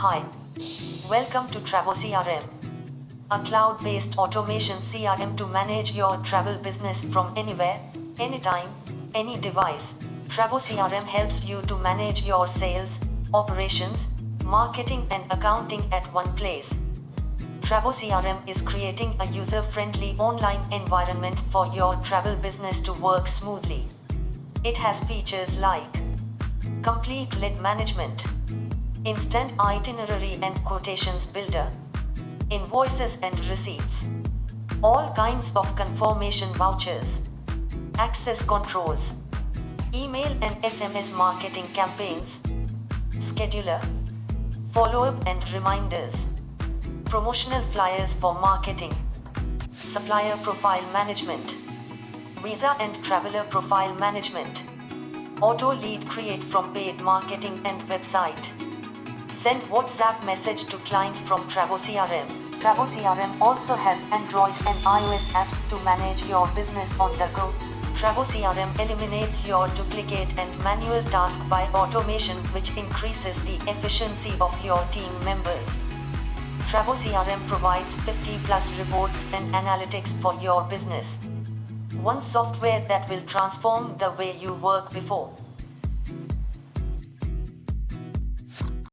Hi, welcome to TravoCRM, a cloud-based automation CRM to manage your travel business from anywhere, anytime, any device. TravoCRM helps you to manage your sales, operations, marketing and accounting at one place. TravoCRM is creating a user-friendly online environment for your travel business to work smoothly. It has features like complete lead management, instant itinerary and quotations builder, invoices and receipts, all kinds of confirmation vouchers, access controls, email and SMS marketing campaigns, scheduler, follow-up and reminders, promotional flyers for marketing, supplier profile management, visa and traveler profile management, auto lead create from paid marketing and website. Send WhatsApp message to client from TravoCRM. TravoCRM also has Android and iOS apps to manage your business on the go. TravoCRM eliminates your duplicate and manual task by automation, which increases the efficiency of your team members. TravoCRM provides 50 plus reports and analytics for your business. One software that will transform the way you work before.